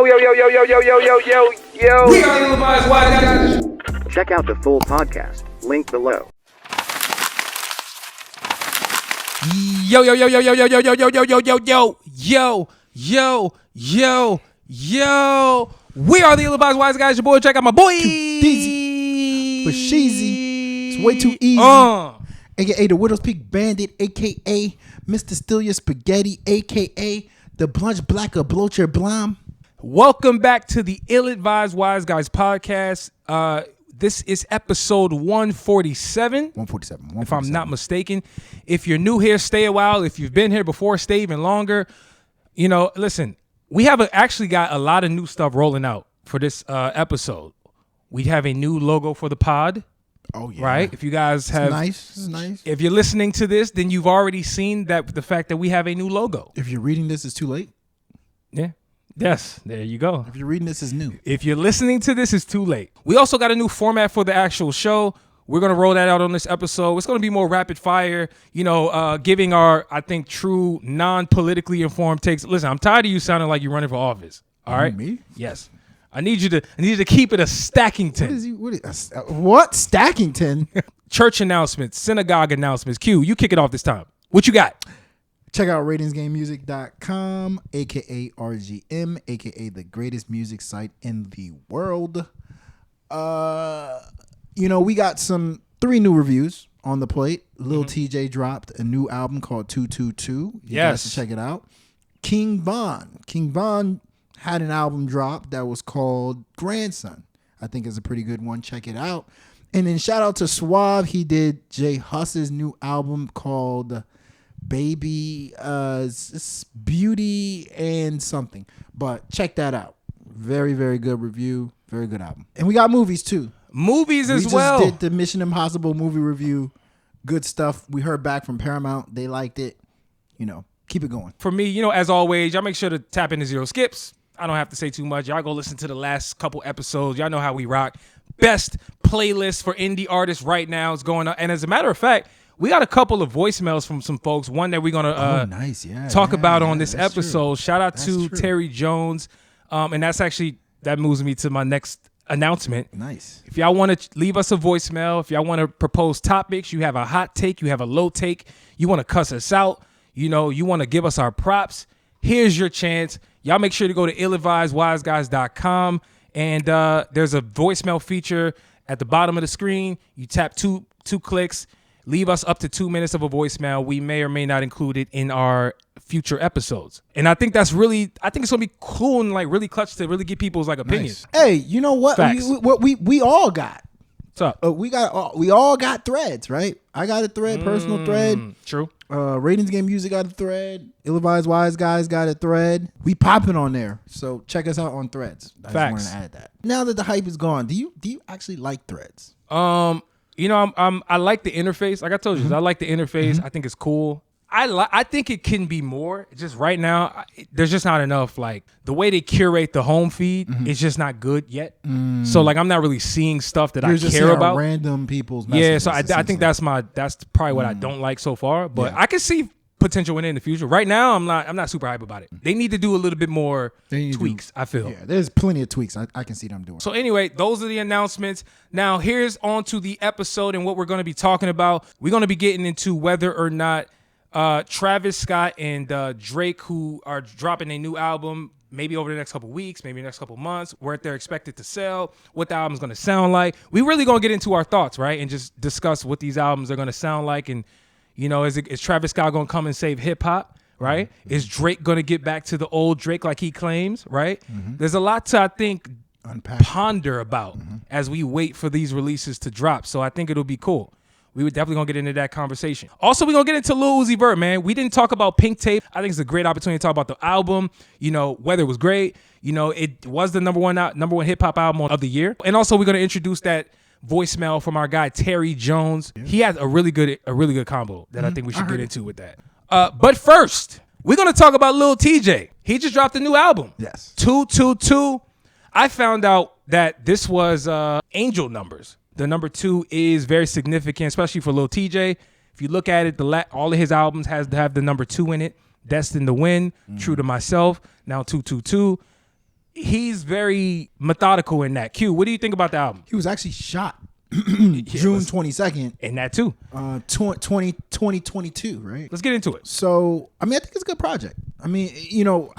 Yo. We are Ill-Advised Wise Guys. Check out the full podcast, link below. Yo. We are the Ill-Advised Wise Guys. Your boy, check out my boy. Easy. For Sheezy. It's way too easy. AKA the Widow's Peak Bandit, AKA Mr. Steal Your Spaghetti, AKA the Blunch Blacker Bloat Your Blom. Welcome back to the Ill-Advised Wise Guys podcast. This is episode 147. 147. If I'm not mistaken. If you're new here, stay a while. If you've been here before, stay even longer. You know, listen, we have actually got a lot of new stuff rolling out for this episode. We have a new logo for the pod. Oh, yeah. Right? If you guys have... It's nice. If you're listening to this, then you've already seen the fact that we have a new logo. If you're reading this, it's too late. Yeah. Yes. There you go. If you're reading this, it's new. If you're listening to this, it's too late. We also got a new format for the actual show. We're going to roll that out on this episode. It's going to be more rapid fire, giving our, I think, true non-politically informed takes. Listen, I'm tired of you sounding like you're running for office. All right? Me? Yes. I need you to keep it a Stackington. What? Stackington? Church announcements, synagogue announcements. Q, you kick it off this time. What you got? Check out ratingsgamemusic.com, a.k.a. RGM, a.k.a. the greatest music site in the world. We got 3 new reviews on the plate. Lil Tjay dropped a new album called 222. You guys should check it out. King Von had an album drop that was called Grandson. I think it's a pretty good one. Check it out. And then shout out to Suave. He did J Huss's new album called Baby Beauty and something. But check that out. Very, very good review. Very good album. And we got movies too. Movies as well. We just did the Mission Impossible movie review. Good stuff. We heard back from Paramount. They liked it. Keep it going. For me, as always, y'all make sure to tap into Zero Skips. I don't have to say too much. Y'all go listen to the last couple episodes. Y'all know how we rock. Best playlist for indie artists right now is going on. And as a matter of fact, we got a couple of voicemails from some folks. One that we're going to talk about on this episode. True. Shout out to Terry Jones. And that moves me to my next announcement. Nice. If y'all want to leave us a voicemail, if y'all want to propose topics, you have a hot take, you have a low take, you want to cuss us out, you want to give us our props, here's your chance. Y'all make sure to go to illadvisedwiseguys.com and there's a voicemail feature at the bottom of the screen. You tap two clicks, leave us up to 2 minutes of a voicemail. We may or may not include it in our future episodes. And I think it's going to be cool and really clutch to really get people's opinions. Nice. Hey, you know what? We all got. What's up? We all got threads, right? I got a thread, personal thread. True. Ratings Game Music got a thread. Ill-Advised Wise Guys got a thread. We popping on there, so check us out on Threads. I just wanted to add that. Now that the hype is gone, do you actually like Threads? I like the interface. Like I told you, I like the interface. I think it's cool. I think it can be more. Just right now, there's just not enough. The way they curate the home feed is just not good yet. So I'm not really seeing stuff that I care about. Random people's messages. Yeah, so I think that's probably what I don't like so far. But I can see potential in the future. Right now, I'm not super hype about it. They need to do a little bit more tweaks, I feel. Yeah, there's plenty of tweaks I can see them doing. So anyway, those are the announcements. Now here's on to the episode and what we're going to be talking about. We're going to be getting into whether or not Travis Scott and Drake, who are dropping a new album, maybe over the next couple weeks, maybe the next couple months, where they're expected to sell, what the album's going to sound like. We really going to get into our thoughts, right? And just discuss what these albums are going to sound like. And, is Travis Scott going to come and save hip hop, right? Mm-hmm. Is Drake going to get back to the old Drake like he claims, right? Mm-hmm. There's a lot to, I think, ponder about as we wait for these releases to drop. So I think it'll be cool. We were definitely going to get into that conversation. Also, we're going to get into Lil Uzi Vert, man. We didn't talk about Pink Tape. I think it's a great opportunity to talk about the album, whether it was great. It was the number one hip hop album of the year. And also, we're going to introduce that voicemail from our guy, Terry Jones. Yeah. He has a really good combo that I think we should get into with that. But first, we're going to talk about Lil Tjay. He just dropped a new album. Yes. 222. I found out that this was angel numbers. The number 2 is very significant, especially for Lil Tjay. If you look at it, all of his albums has to have the number 2 in it. Destined to Win, True to Myself, now 222. he's very methodical in that. Q, what do you think about the album? He was actually shot June 22nd. And that too. 2022, right? Let's get into it. So, I mean, I think it's a good project. I mean, you know,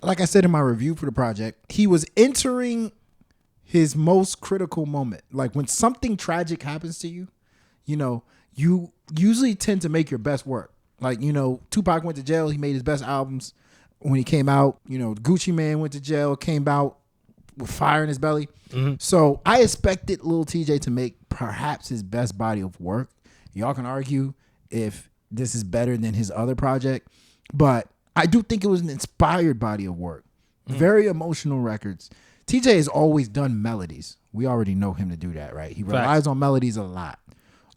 like I said in my review for the project, he was entering his most critical moment. Like when something tragic happens to you, you know, you usually tend to make your best work. Like, you know, Tupac went to jail. He made his best albums when he came out. You know, Gucci Mane went to jail, came out with fire in his belly. Mm-hmm. So I expected Lil TJ to make perhaps his best body of work. Y'all can argue if this is better than his other project, but I do think it was an inspired body of work. Very emotional records. TJ has always done melodies. We already know him to do that, right? He relies on melodies a lot.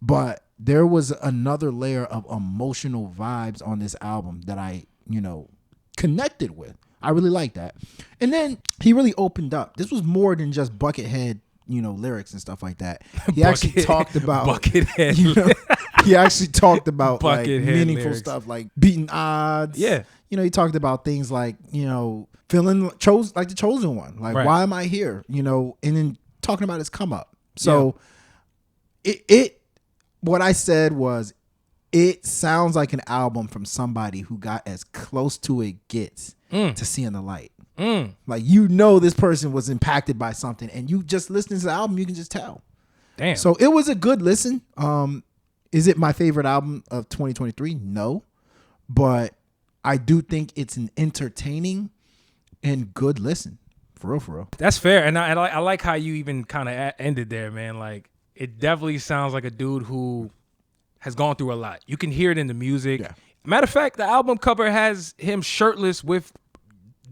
But there was another layer of emotional vibes on this album that I, you know, connected with. I really like that. And then he really opened up. This was more than just Buckethead, you know, lyrics and stuff like that. He actually talked about Buckethead. You know, he actually talked about like Buckethead meaningful lyrics. stuff like beating odds. Yeah. You know, he talked about things like, you know, feeling like the chosen one. Like, why am I here? You know, and then talking about his come up. So what I said was, it sounds like an album from somebody who got as close to it gets to seeing the light. Like, you know, this person was impacted by something, and you just listening to the album, you can just tell. Damn. So it was a good listen. Is it my favorite album of 2023? No, but I do think it's an entertaining and good listen. For real. That's fair. And I like how you even kind of ended there, man. Like, it definitely sounds like a dude who has gone through a lot. You can hear it in the music. Yeah. Matter of fact, the album cover has him shirtless with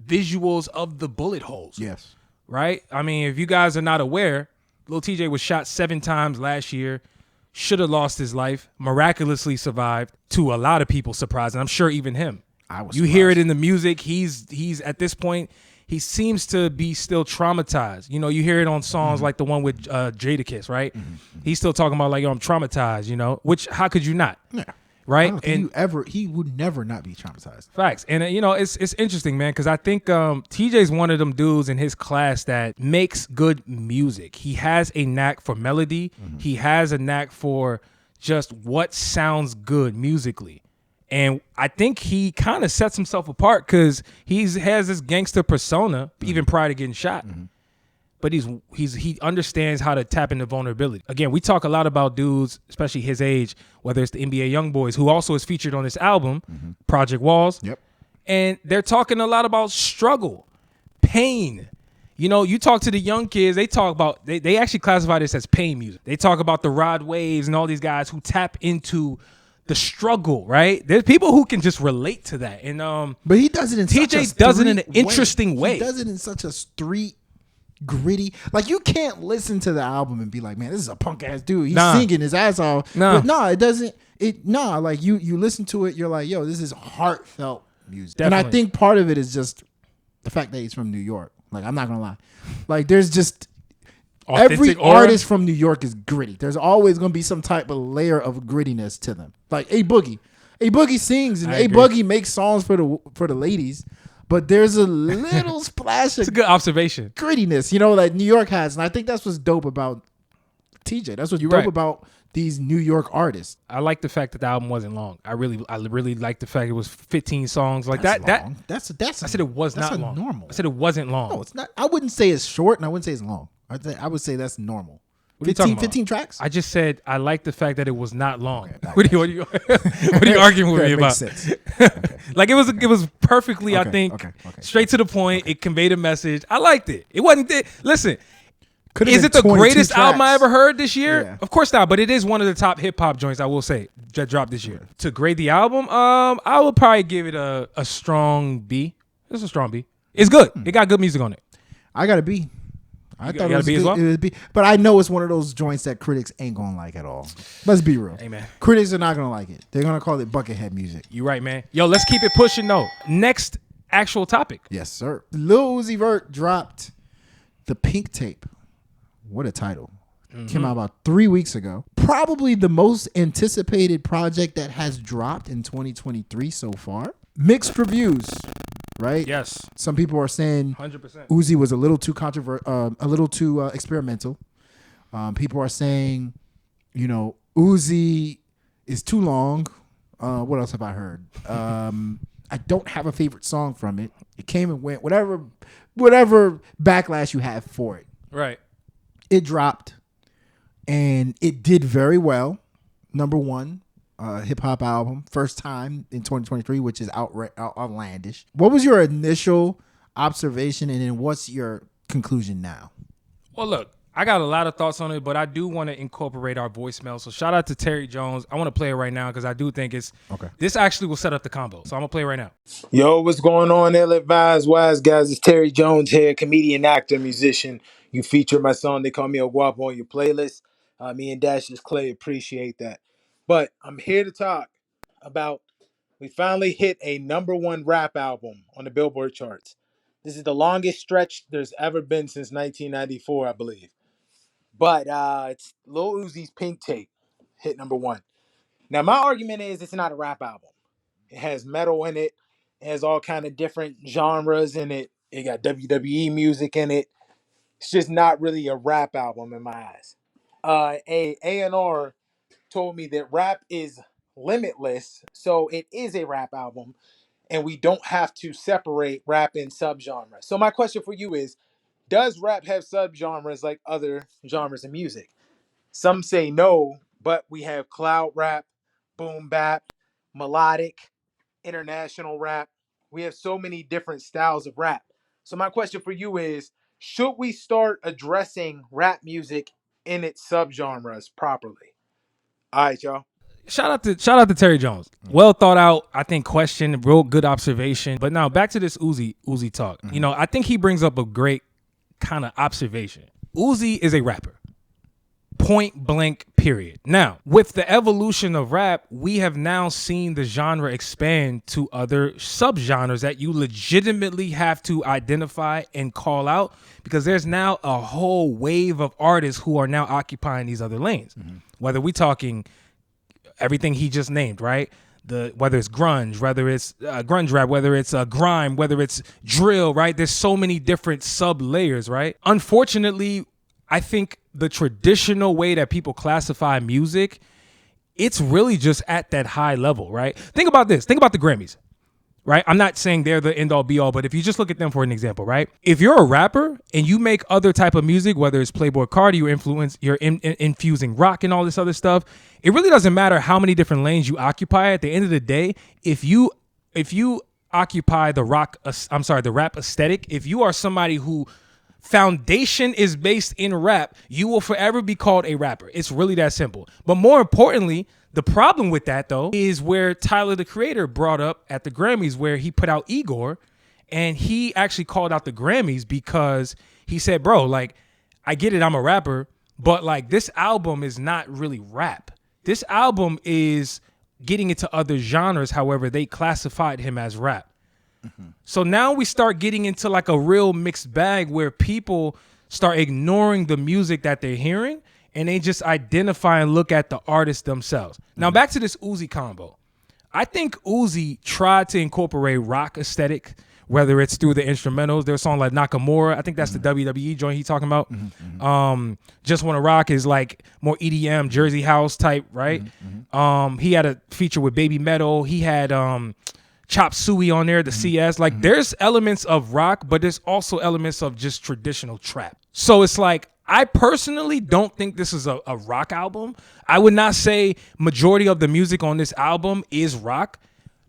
visuals of the bullet holes. Yes. Right? I mean, if you guys are not aware, Lil TJ was shot 7 times last year, should have lost his life, miraculously survived, to a lot of people's surprise, and I'm sure even him. You hear it in the music. He's at this point, he seems to be still traumatized. You know, you hear it on songs like the one with Jadakiss, right? He's still talking about like, yo, I'm traumatized, you know, which how could you not? Yeah. Right. I don't think he would never not be traumatized. Facts. And you know, it's interesting, man, because I think TJ's one of them dudes in his class that makes good music. He has a knack for melody. He has a knack for just what sounds good musically. And I think he kind of sets himself apart because he has this gangster persona even prior to getting shot. But he understands how to tap into vulnerability. Again, we talk a lot about dudes, especially his age, whether it's the NBA Youngboys, who also is featured on this album, Project Walls. Yep. And they're talking a lot about struggle, pain. You know, you talk to the young kids, they talk about, they actually classify this as pain music. They talk about the Rod Waves and all these guys who tap into the struggle, right? There's people who can just relate to that. And but he does it in TJ does it in an interesting way. He does it in such a street gritty. Like, you can't listen to the album and be like, man, this is a punk ass dude. He's singing his ass off. But it doesn't. Like you listen to it, you're like, yo, this is heartfelt music. Definitely. And I think part of it is just the fact that he's from New York. Like, I'm not gonna lie. Like, there's just every artist from New York is gritty. There's always going to be some type of layer of grittiness to them. Like A Boogie. A Boogie sings and A Boogie makes songs for the ladies, but there's a little splash of it's a good observation. Grittiness, you know, like New York has. And I think that's what's dope about TJ. That's what's dope about these New York artists. I like the fact that the album wasn't long. I really like the fact it was 15 songs. Like that's that. Long. I said it was not long. Normal. I said it wasn't long. No, it's not. I wouldn't say it's short, and I wouldn't say it's long. I would say that's normal. What are you talking about? 15 tracks? I just said I like the fact that it was not long. Okay, what are you arguing with me about? Makes sense. Okay. Like, it was perfectly, I think, straight to the point. It conveyed a message. I liked it. It wasn't. Listen, is it the greatest album I ever heard this year? Yeah. Of course not, but it is one of the top hip hop joints, I will say, that dropped this year. To grade the album, I would probably give it a strong B. It's a strong B. It's good. It got good music on it. I got a B. I thought it was B as well? It would be, but I know it's one of those joints that critics ain't gonna like at all. Let's be real. Hey, man. Critics are not gonna like it. They're gonna call it Buckethead music. You right, man. Yo, let's keep it pushing though. Next actual topic. Yes, sir. Lil Uzi Vert dropped the Pink Tape. What a title. Came out about 3 weeks ago. Probably the most anticipated project that has dropped in 2023 so far. Mixed reviews. right? Yes. Some people are saying 100%. Uzi was a little too a little too experimental. People are saying, Uzi is too long. What else have I heard? I don't have a favorite song from it. It came and went. Whatever backlash you have for it. Right. It dropped, and it did very well. Number one hip hop album, first time in 2023, which is outlandish. What was your initial observation, and then what's your conclusion now? Well, look, I got a lot of thoughts on it, but I do want to incorporate our voicemail. So shout out to Terry Jones. I want to play it right now because I do think this actually will set up the combo. So I'm going to play it right now. Yo, what's going on, Ill Advised Wise guys? It's Terry Jones here, comedian, actor, musician. You featured my song, They Call Me a Guapo, on your playlist. Me and Dash's Clay appreciate that. But I'm here to talk about we finally hit a #1 rap album on the Billboard charts. This is the longest stretch there's ever been since 1994, I believe. But it's Lil Uzi's Pink Tape hit #1. Now, my argument is it's not a rap album. It has metal in it. It has all kind of different genres in it. It got WWE music in it. It's just not really a rap album in my eyes. A A&R told me that rap is limitless, so it is a rap album, and we don't have to separate rap in subgenres. So my question for you is, does rap have subgenres like other genres of music? Some say no, but we have cloud rap, boom bap, melodic, international rap. We have so many different styles of rap. So my question for you is, should we start addressing rap music in its subgenres properly? All right, y'all. Shout out to Terry Jones. Well thought out, I think, question, real good observation. But now back to this Uzi talk. I think he brings up a great kind of observation. Uzi is a rapper. Point blank, period. Now, with the evolution of rap, we have now seen the genre expand to other subgenres that you legitimately have to identify and call out, because there's now a whole wave of artists who are now occupying these other lanes. Whether we talking everything he just named, right? Whether it's grunge, whether it's grunge rap, whether it's grime, whether it's drill, right? There's so many different sub layers, right? Unfortunately, I think the traditional way that people classify music, it's really just at that high level, right? Think about this. Think about the Grammys, right? I'm not saying they're the end all be all, but if you just look at them for an example, right? If you're a rapper and you make other type of music, whether it's Playboy Cardi, you're infusing rock and all this other stuff, it really doesn't matter how many different lanes you occupy. At the end of the day, if you occupy the rap aesthetic, if you are somebody who foundation is based in rap, you will forever be called a rapper. It's really that simple. But more importantly, the problem with that, though, is where Tyler, the Creator, brought up at the Grammys, where he put out Igor, and he actually called out the Grammys because he said, bro, like, I get it, I'm a rapper, but like, this album is not really rap. This album is getting into other genres. However, they classified him as rap. So now we start getting into like a real mixed bag where people start ignoring the music that they're hearing and they just identify and look at the artists themselves. Now back to this Uzi combo. I think Uzi tried to incorporate rock aesthetic, whether it's through the instrumentals. There's a song like Nakamura. I think that's the WWE joint he's talking about. Just Wanna Rock is like more EDM, Jersey House type, right? He had a feature with Baby Metal. He had Chop Suey on there, the CS. Like there's elements of rock, but there's also elements of just traditional trap. So it's like, I personally don't think this is a rock album. I would not say majority of the music on this album is rock.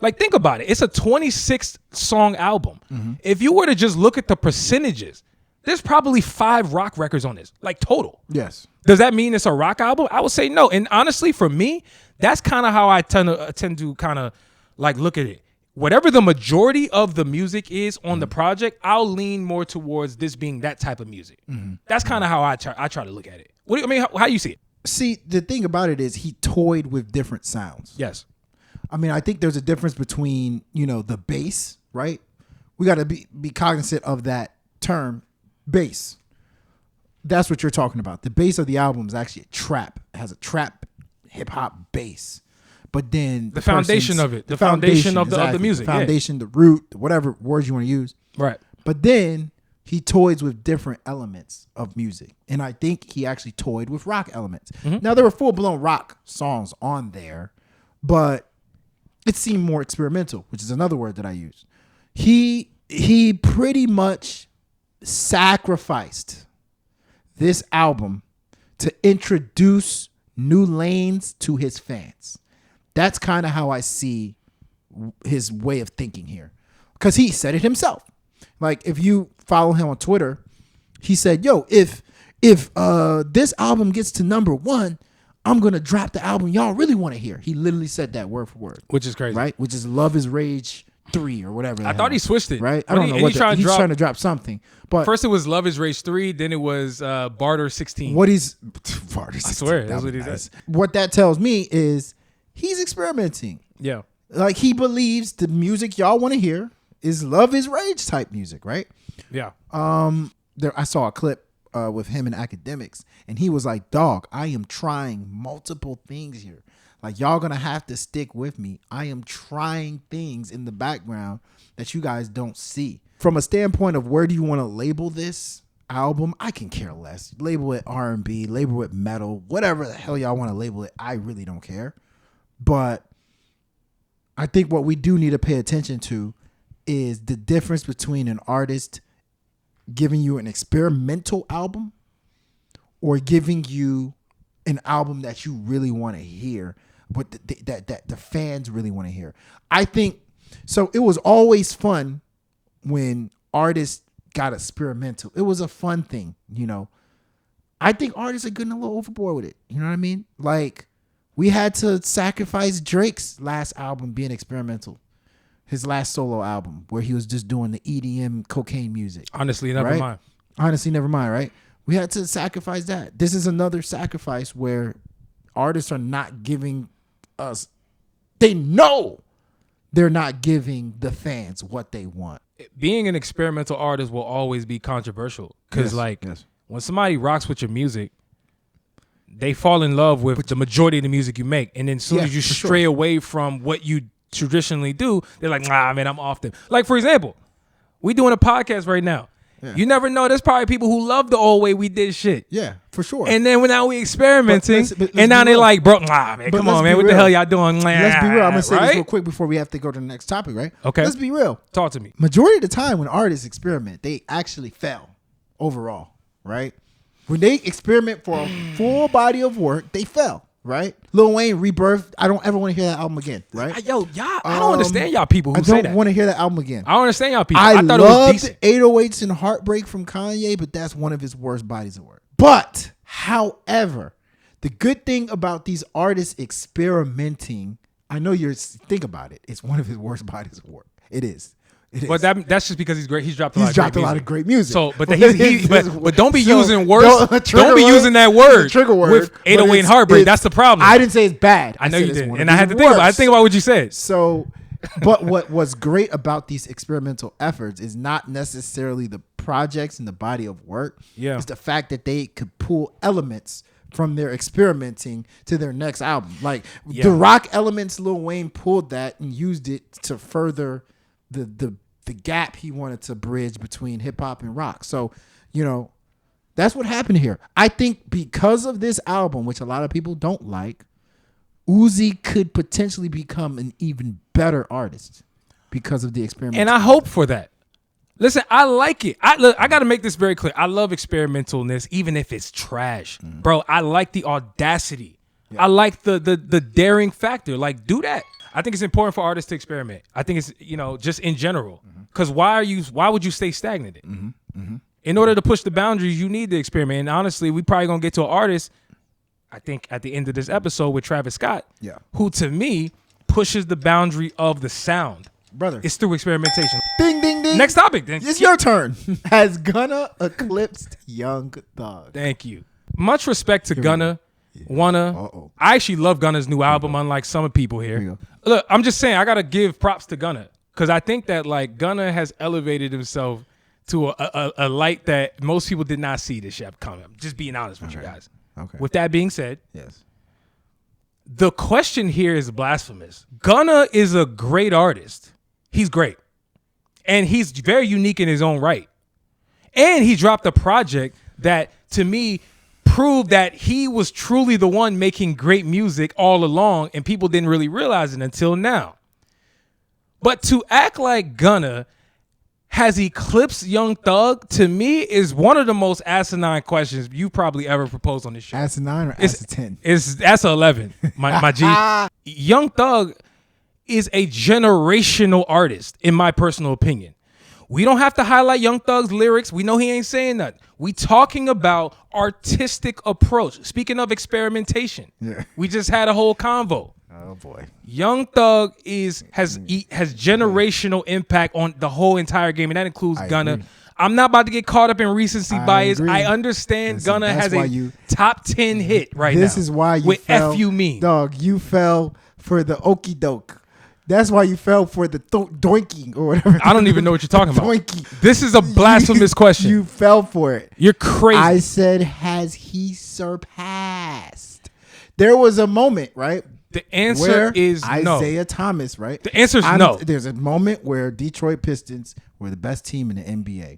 Like, think about it. It's a 26 song album. If you were to just look at the percentages, there's probably 5 rock records on this, like total. Yes. Does that mean it's a rock album? I would say no. And honestly, for me, that's kind of how I tend to kind of like look at it. Whatever the majority of the music is on the project, I'll lean more towards this being that type of music. That's kind of how I try to look at it. What do you, I mean, how you see it? See, the thing about it is he toyed with different sounds. Yes. I mean, I think there's a difference between, the bass, right? We got to be cognizant of that term, bass. That's what you're talking about. The bass of the album is actually a trap. It has a trap hip hop bass. but then the foundation of it, the foundation of the music, the foundation, the root, whatever words you want to use. Right. But then he toys with different elements of music. And I think he actually toyed with rock elements. Now, there were full-blown rock songs on there, but it seemed more experimental, which is another word that I use. He pretty much sacrificed this album to introduce new lanes to his fans. That's kind of how I see his way of thinking here. Because he said it himself. Like, if you follow him on Twitter, he said, yo, if this album gets to number 1, I'm going to drop the album y'all really want to hear. He literally said that word for word. Which is crazy. Right? Which is Love is Rage 3 or whatever. I thought he switched it. Right? I don't know what he's trying to drop something. But first it was Love is Rage 3, then it was Barter 16. What he's Barter 16. I swear, that's what he said. What that tells me is he's experimenting. Yeah. Like, he believes the music y'all want to hear is Love is Rage type music, right? Yeah. I saw a clip with him in Academics, and he was like, dog, I am trying multiple things here. Like, y'all gonna have to stick with me. I am trying things in the background that you guys don't see. From a standpoint of where do you want to label this album, I can care less. Label it R&B, label it metal, whatever the hell y'all want to label it. I really don't care. But I think what we do need to pay attention to is the difference between an artist giving you an experimental album or giving you an album that you really want to hear, but that the fans really want to hear. I think so. It was always fun when artists got experimental. It was a fun thing, you know. I think artists are getting a little overboard with it. You know what I mean? Like, we had to sacrifice Drake's last album being experimental. His last solo album where he was just doing the EDM cocaine music. Honestly, never mind. Honestly, never mind, right? We had to sacrifice that. This is another sacrifice where artists are not giving us, they know they're not giving the fans what they want. Being an experimental artist will always be controversial because when somebody rocks with your music, they fall in love with the majority of the music you make. And then as soon as you stray away from what you traditionally do, they're like, nah, man, I'm off them. Like, for example, we doing a podcast right now. Yeah. You never know. There's probably people who love the old way we did shit. Yeah, for sure. And then now we experimenting, and now they're like, bro, nah, man, come on, man, what the hell y'all doing? Let's be real. I'm gonna say this real quick before we have to go to the next topic, right? Okay. Let's be real. Talk to me. Majority of the time when artists experiment, they actually fail overall, right? When they experiment for a full body of work, they fail. Right? Lil Wayne, Rebirth. I don't ever want to hear that album again. Right? Y'all, I don't understand y'all people who say that. I don't want to hear that album again. I don't understand y'all people. I thought it was decent. 808s and Heartbreak from Kanye, but that's one of his worst bodies of work. But, however, the good thing about these artists experimenting, I know think about it. It's one of his worst bodies of work. It is. But that's just because he's great. He's dropped a lot of great music. So, but don't be using words. Don't be using that word. Trigger word with 808 and Heartbreak. That's the problem. I didn't say it's bad. I know you did, and I had to think about. I think about what you said. So, but what was great about these experimental efforts is not necessarily the projects and the body of work. Yeah, it's the fact that they could pull elements from their experimenting to their next album. Like the rock elements, Lil Wayne pulled that and used it to further the gap he wanted to bridge between hip hop and rock. So, you know, that's what happened here. I think because of this album, which a lot of people don't like, Uzi could potentially become an even better artist because of the experiment. And I hope for that. Listen, I like it. I got to make this very clear. I love experimentalness, even if it's trash. Bro, I like the audacity. Yeah. I like the daring factor. Like, do that. I think it's important for artists to experiment. I think it's, you know, just in general. Because why would you stay stagnant? In order to push the boundaries, you need to experiment. And honestly, we probably going to get to an artist, I think, at the end of this episode with Travis Scott, who to me pushes the boundary of the sound. Brother. It's through experimentation. Ding, ding, ding. Next topic. Then. It's your turn. Has Gunna eclipsed Young Thug? Thank you. Much respect to Gunna. I actually love Gunna's new album, unlike some people here. Look, I'm just saying, I got to give props to Gunna. Because I think that, like, Gunna has elevated himself to a light that most people did not see this year coming. I'm just being honest with you guys. Okay. With that being said, The question here is blasphemous. Gunna is a great artist. He's great. And he's very unique in his own right. And he dropped a project that, to me, proved that he was truly the one making great music all along, and people didn't really realize it until now. But to act like Gunna has eclipsed Young Thug, to me, is one of the most asinine questions you probably ever proposed on this show. Asinine or asin? That's 11, my G. Young Thug is a generational artist, in my personal opinion. We don't have to highlight Young Thug's lyrics. We know he ain't saying nothing. We talking about artistic approach. Speaking of experimentation, we just had a whole convo. Oh boy, Young Thug has generational impact on the whole entire game, and that includes Gunna. Agree. I'm not about to get caught up in recency bias. Agree. I understand Gunna has a top 10 hit right now. This is why you with fell, F you mean, dog. You fell for the okie doke. That's why you fell for the doinking or whatever. I don't even know what you're talking about. Doinky. This is a blasphemous question. You fell for it. You're crazy. I said, has he surpassed? There was a moment, right? The answer is no. Isaiah Thomas, right? The answer is no. There's a moment where Detroit Pistons were the best team in the NBA.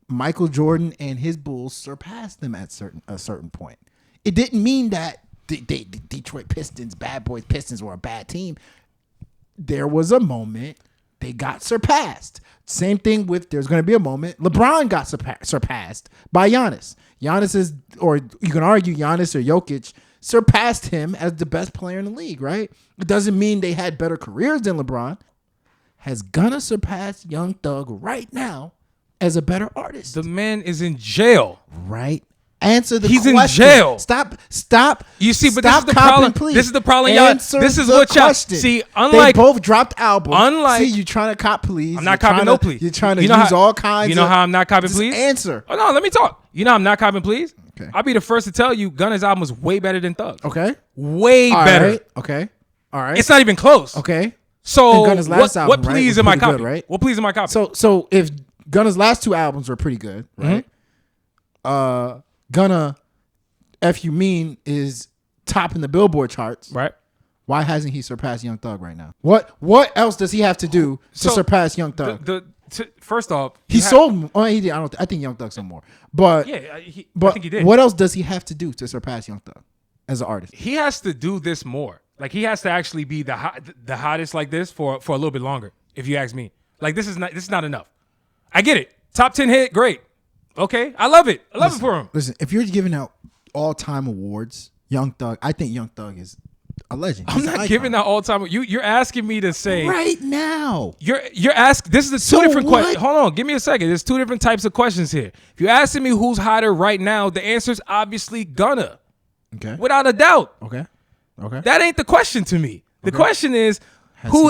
Michael Jordan and his Bulls surpassed them at a certain point. It didn't mean that the Detroit Pistons, Bad Boys Pistons, were a bad team. There was a moment they got surpassed. Same thing with there's going to be a moment LeBron got surpassed by Giannis. Giannis is, or you can argue Giannis or Jokic surpassed him as the best player in the league, right? It doesn't mean they had better careers than LeBron. Has Gunna surpassed Young Thug right now as a better artist? The man is in jail. Right. Answer the He's question. in jail. Stop. You see, but stop this is the copping, problem. please. This is the problem, y'all. Answer This is the what y'all question. see. Unlike they both dropped albums. Unlike see, you trying to cop please. I'm not copping no please. You're trying to use all kinds. You know how I'm not copping please? Answer. Oh no, let me talk. You know how I'm not copping please? Okay. I'll be the first to tell you Gunna's album was way better than Thug. Okay. Way all better. Right. Okay. All right. It's not even close. Okay. So Gunna's last album, what please right, am I pretty good, copying? right? What please am I copying? So if Gunna's last two albums were pretty good, right? Gunna, F You Mean is top in the Billboard charts. Right. Why hasn't he surpassed Young Thug right now? What else does he have to do to surpass Young Thug? First off, he sold. Oh, he did. I think Young Thug sold more. But yeah, I think he did. What else does he have to do to surpass Young Thug as an artist? He has to do this more. Like he has to actually be the hottest like this for a little bit longer. If you ask me, like this is not enough. I get it. Top 10 hit, great. Okay, I love it. I love it for him. Listen, if you're giving out all-time awards, Young Thug, I think Young Thug is a legend. I'm not giving out all-time. You're asking me to say right now. You're asking. This is two different questions. Hold on, give me a second. There's two different types of questions here. If you're asking me who's hotter right now, the answer is obviously Gunna. Okay. Without a doubt. Okay. That ain't the question to me. The question is,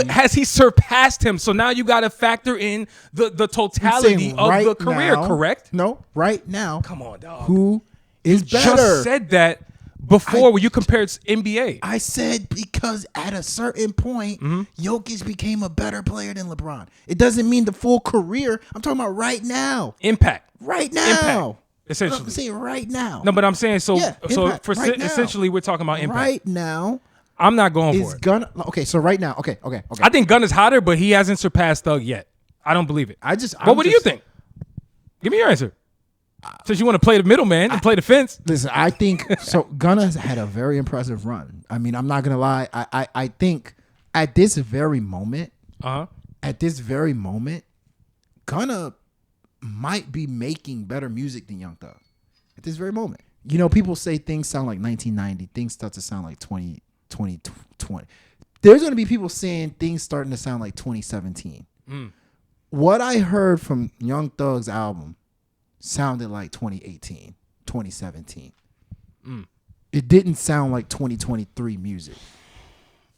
has he surpassed him? So now you got to factor in the totality of the career, correct? No, right now. Come on, dog. Who is better? Just said that before when you compared NBA. I said because at a certain point, Jokic became a better player than LeBron. It doesn't mean the full career. I'm talking about right now. Impact. Right now. Impact. Essentially. I'm saying right now. No, but I'm saying essentially we're talking about impact. Right now. I'm not going for it. Gunna, okay, so right now, okay. I think Gunna's hotter, but he hasn't surpassed Thug yet. I don't believe it. What do you think? Give me your answer. Since you want to play the middleman and play the fence. Listen, I think so. Gunna's had a very impressive run. I mean, I'm not gonna lie. I think at this very moment, Gunna might be making better music than Young Thug. At this very moment, you know, people say things sound like 1990. Things start to sound like 2020. There's gonna be people saying things starting to sound like 2017. What I heard from Young Thug's album sounded like 2018, 2017. It didn't sound like 2023 music.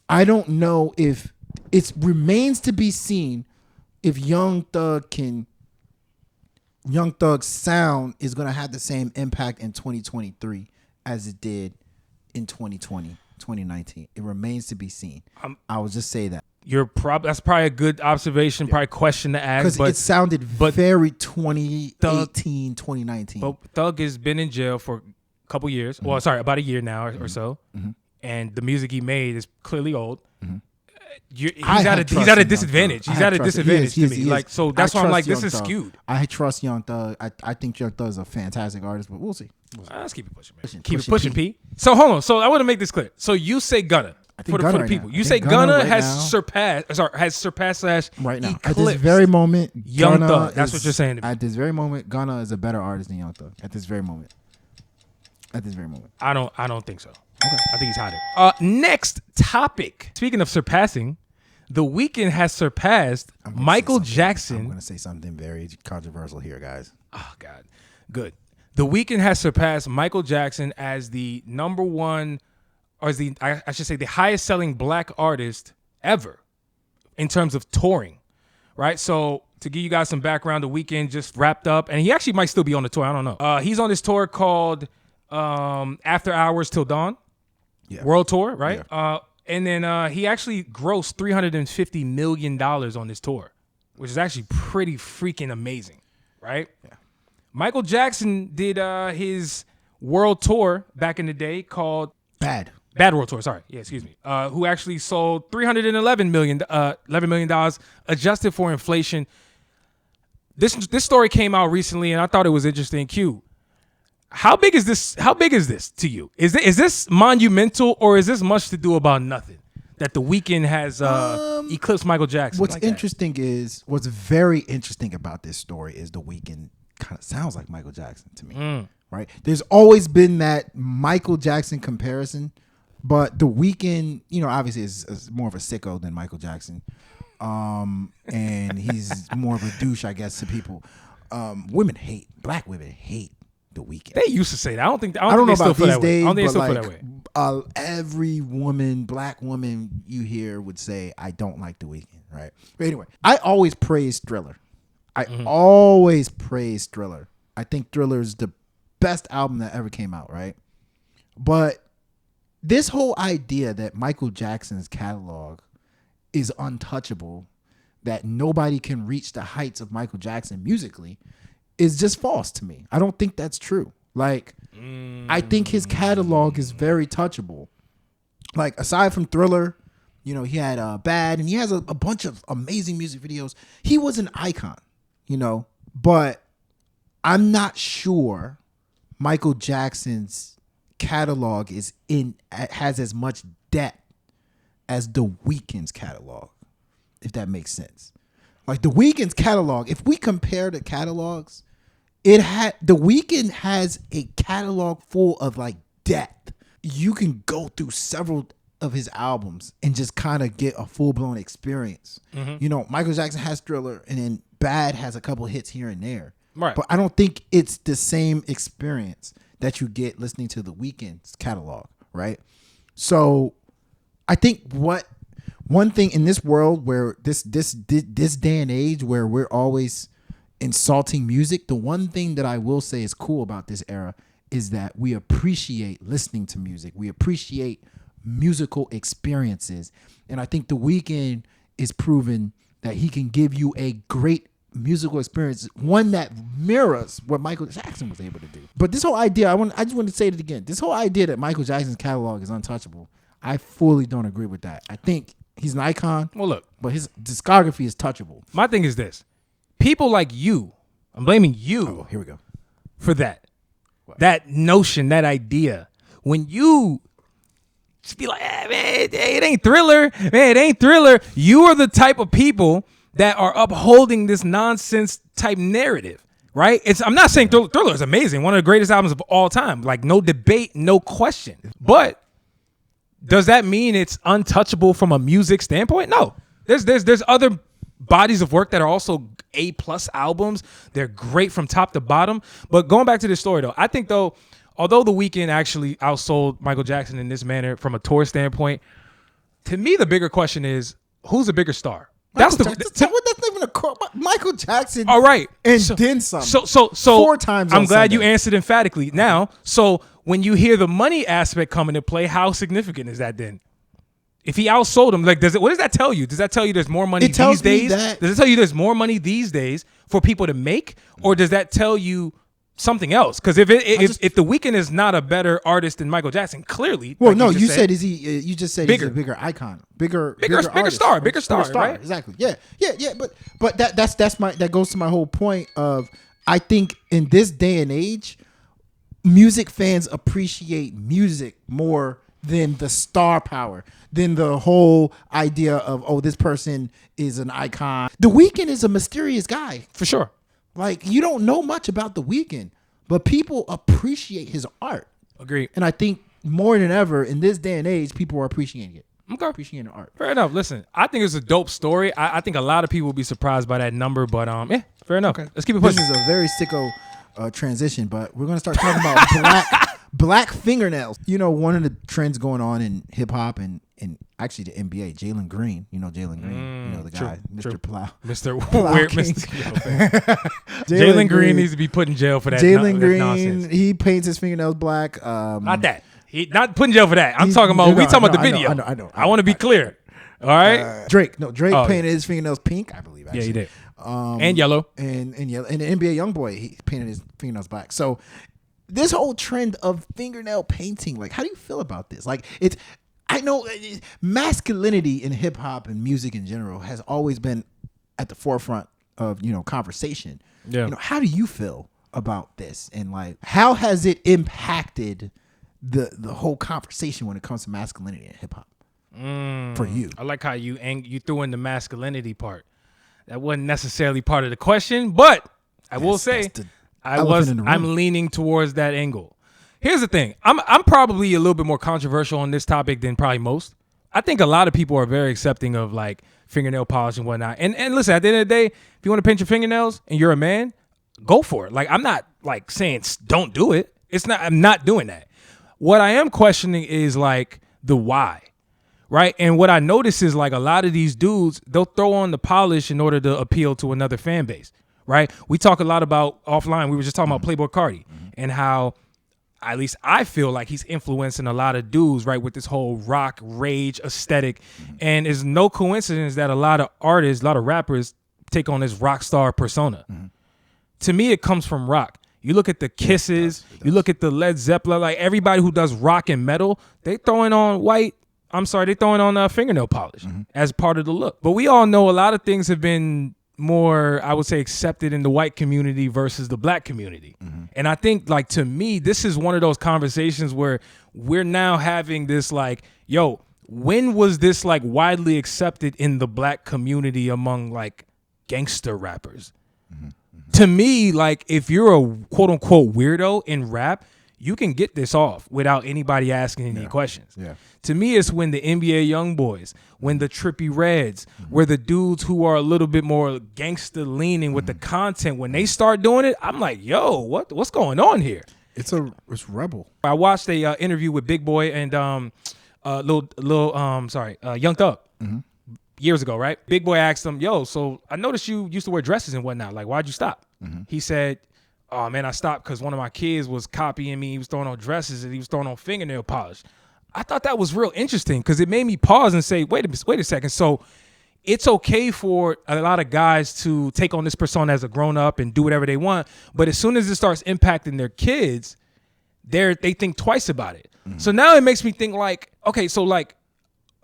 I don't know if it remains to be seen if Young Thug's sound is going to have the same impact in 2023 as it did in 2020, 2019. It remains to be seen. I will just say that. That's probably a good observation, probably question to ask. Because it sounded very 2018, 2019. But Thug has been in jail for a couple years. Well, sorry, about a year now or so. and the music he made is clearly old. He's I at had a trust in Young disadvantage. Thug. He's I at a had trust- disadvantage he is, to he me. is. Like, so that's I why I'm like, trust this is Young Thug. skewed. I trust Young Thug. I think Young Thug is a fantastic artist, but we'll see. Let's keep it pushing, man. Pushing, Keep pushing it pushing, P. P. So hold on. So I want to make this clear. So you say Gunna think for Gunna the right people. now. You I say think Gunna Gunna right has now. surpassed. Sorry, has surpassed slash Right now, eclipsed at this very moment, Young Gunna Thug. That's what is- you're saying to me. At this very moment, Gunna is a better artist than Young Thug. At this very moment. At this very moment. I don't think so. Okay. I think he's hotter. Next topic. Speaking of surpassing, The Weeknd has surpassed Michael I'm Jackson. going to say something very controversial here, guys. Oh God, good. The Weeknd has surpassed Michael Jackson as the number one, or as the I should say the highest selling black artist ever in terms of touring. Right. So to give you guys some background, The Weeknd just wrapped up, and he actually might still be on the tour. I don't know. He's on this tour called After Hours Till Dawn. Yeah. World tour, right? Yeah. And then he actually grossed $350 million on this tour, which is actually pretty freaking amazing, right? Yeah. Michael Jackson did his world tour back in the day called Bad World Tour. Sorry, yeah, excuse me. Who actually sold $311 million, $11 million adjusted for inflation. This story came out recently, and I thought it was interesting. Q. How big is this? How big is this to you? Is this monumental, or is this much to do about nothing? That The Weeknd has eclipsed Michael Jackson. What's like interesting is what's very interesting about this story is The Weeknd kind of sounds like Michael Jackson to me, right? There's always been that Michael Jackson comparison, but The Weeknd, obviously is more of a sicko than Michael Jackson, and he's more of a douche, I guess, to people. Black women hate The Weeknd. They used to say that. I don't think I don't know they still about feel these that way. days, I don't think they but still feel that way. every black woman you hear would say, I don't like The Weeknd, right? But anyway, I always praise Thriller. I always praise Thriller. I think Thriller is the best album that ever came out, right? But this whole idea that Michael Jackson's catalog is untouchable, that nobody can reach the heights of Michael Jackson musically, is just false to me. I don't think that's true. Like, I think his catalog is very touchable. Like, aside from Thriller, he had Bad, and he has a bunch of amazing music videos. He was an icon, but I'm not sure Michael Jackson's catalog has as much depth as The Weeknd's catalog, if that makes sense. Like, The Weeknd's catalog, if we compare the catalogs, The Weeknd has a catalog full of like depth. You can go through several of his albums and just kind of get a full-blown experience. Michael Jackson has Thriller, and then Bad has a couple hits here and there. Right. But I don't think it's the same experience that you get listening to The Weeknd's catalog, right? So I think one thing in this world where this day and age where we're always insulting music, the one thing that I will say is cool about this era is that we appreciate listening to music. We appreciate musical experiences. And I think The Weeknd is proven that he can give you a great musical experience, one that mirrors what Michael Jackson was able to do. But this whole idea, I just want to say it again. This whole idea that Michael Jackson's catalog is untouchable, I fully don't agree with that. I think he's an icon. Well, look, but his discography is touchable. My thing is this. People like you, I'm blaming you here we go. for that. What? That notion, that idea. When you just be like, man, it ain't Thriller. Man, it ain't Thriller. You are the type of people that are upholding this nonsense type narrative, right? I'm not saying Thriller is amazing. One of the greatest albums of all time. Like, no debate, no question. But does that mean it's untouchable from a music standpoint? No. There's other bodies of work that are also A+ albums. They're great from top to bottom. But going back to this story, though, I think, though, although The Weeknd actually outsold Michael Jackson in this manner from a tour standpoint, to me, the bigger question is, who's a bigger star? That's not even a Michael Jackson. All right, and then some. So 4 times. I'm glad Sunday. you answered emphatically. Now, so when you hear the money aspect come into play, how significant is that then? If he outsold him, like, what does that tell you? Does that tell you there's more money these days? Does it tell you there's more money these days for people to make, or does that tell you something else. Because if The Weeknd is not a better artist than Michael Jackson, clearly. Well, like no, you said is he? You just said bigger. He's a bigger icon, bigger star, right? Exactly. Yeah. But that goes to my whole point of I think in this day and age, music fans appreciate music more than the star power, than the whole idea of this person is an icon. The Weeknd is a mysterious guy For sure. Like, you don't know much about The Weeknd, but people appreciate his art. Agree. And I think more than ever in this day and age, people are appreciating it. Okay. Appreciating the art. Fair enough. Listen, I think it's a dope story. I think a lot of people will be surprised by that number, but yeah, fair enough. Okay. Let's keep it pushing. This is a very sicko transition, but we're going to start talking about black fingernails. You know, one of the trends going on in hip hop and actually the NBA, Jalen Green. You know Jalen Green. You know the guy, Mr. Plow. Mr. Plow Weird. King. Jalen Green needs to be put in jail for that. Jalen Green, nonsense. He paints his fingernails black. Not that. He not put in jail for that. I'm talking about. We talking about the video. I know. I want to be clear. All right. Drake painted his fingernails pink, I believe. Actually. Yeah, he did. And yellow. And yellow. And the NBA YoungBoy, he painted his fingernails black. So this whole trend of fingernail painting, like, how do you feel about this? Like, I know masculinity in hip hop and music in general has always been at the forefront of, conversation. Yeah. How do you feel about this? And like, how has it impacted the whole conversation when it comes to masculinity in hip hop for you? I like how you threw in the masculinity part. That wasn't necessarily part of the question, but I will say I'm leaning towards that angle. Here's the thing. I'm probably a little bit more controversial on this topic than probably most. I think a lot of people are very accepting of like fingernail polish and whatnot. And listen, at the end of the day, if you want to paint your fingernails and you're a man, go for it. Like, I'm not like saying don't do it. I'm not doing that. What I am questioning is like the why, right? And what I notice is like a lot of these dudes, they'll throw on the polish in order to appeal to another fan base, right? We talk a lot about offline. We were just talking about Playboi Carti and how, at least I feel like he's influencing a lot of dudes, right, with this whole rock rage aesthetic. And it's no coincidence that a lot of artists, a lot of rappers take on this rock star persona. To me, it comes from rock. You look at the Kisses, you look at the Led Zeppelin, like everybody who does rock and metal, they throwing on fingernail polish as part of the look. But we all know a lot of things have been more, I would say, accepted in the white community versus the black community. And I think, like, to me, this is one of those conversations where we're now having this like, yo, when was this like widely accepted in the black community among like gangster rappers? To me, like, if you're a quote unquote weirdo in rap, you can get this off without anybody asking any questions. Yeah. To me, it's when the NBA YoungBoys, when the Trippie Reds, where the dudes who are a little bit more gangster leaning with the content, when they start doing it, I'm like, yo, what's going on here? It's rebel. I watched a interview with Big Boy and Young Thug years ago, right? Big Boy asked him, yo, so I noticed you used to wear dresses and whatnot. Like, why'd you stop? He said, oh man, I stopped because one of my kids was copying me. He was throwing on dresses and he was throwing on fingernail polish. I thought that was real interesting because it made me pause and say, wait a second. So it's okay for a lot of guys to take on this persona as a grown up and do whatever they want. But as soon as it starts impacting their kids, they think twice about it. So now it makes me think like, okay, so like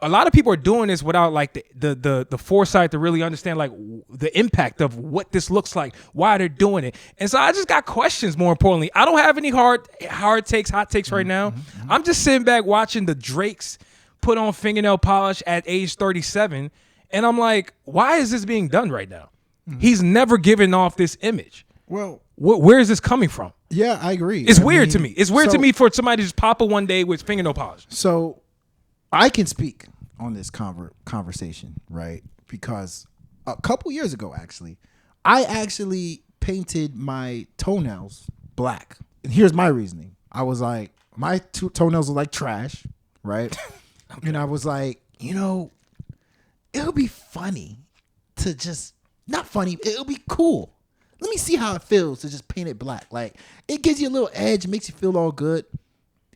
a lot of people are doing this without like the foresight to really understand like the impact of what this looks like, why they're doing it. And so I just got questions, more importantly. I don't have any hot takes right now. I'm just sitting back watching the Drakes put on fingernail polish at age 37. And I'm like, why is this being done right now? He's never given off this image. Well, where is this coming from? Yeah, I agree. It's weird to me. It's weird to me for somebody to just pop up one day with fingernail polish. So I can speak on this conversation, right? Because a couple years ago, actually, I actually painted my toenails black. And here's my reasoning. I was like, my toenails are like trash, right? Okay. And I was like, it would be funny to just, not funny, it would be cool. Let me see how it feels to just paint it black. Like, it gives you a little edge, makes you feel all good.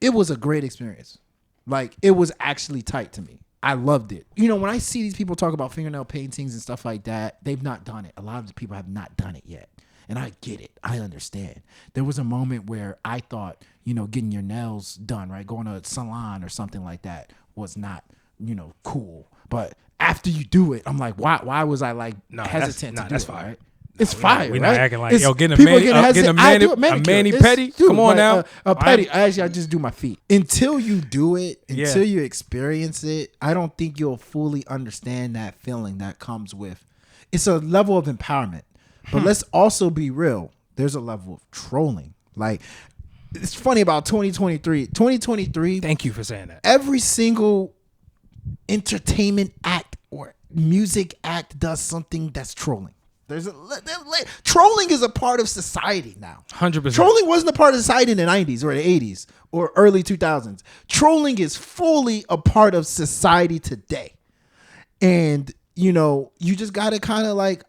It was a great experience. Like, it was actually tight to me. I loved it. When I see these people talk about fingernail paintings and stuff like that, they've not done it. A lot of the people have not done it yet. And I get it. I understand. There was a moment where I thought, getting your nails done, right? Going to a salon or something like that was not, cool. But after you do it, I'm like, why was I like hesitant to do that's it, fire. right? It's fire. We're right? not acting like, It's, getting a people mani petty. Come on now. A petty. Actually, I just do my feet. Until you do it, until you experience it, I don't think you'll fully understand that feeling that comes with. It's a level of empowerment. But let's also be real. There's a level of trolling. Like, it's funny about 2023. 2023. Thank you for saying that. Every single entertainment act or music act does something that's trolling. Trolling is a part of society now. 100%. Trolling wasn't a part of society in the 90s or the 80s or early 2000s. Trolling is fully a part of society today. And, you just got to kind of like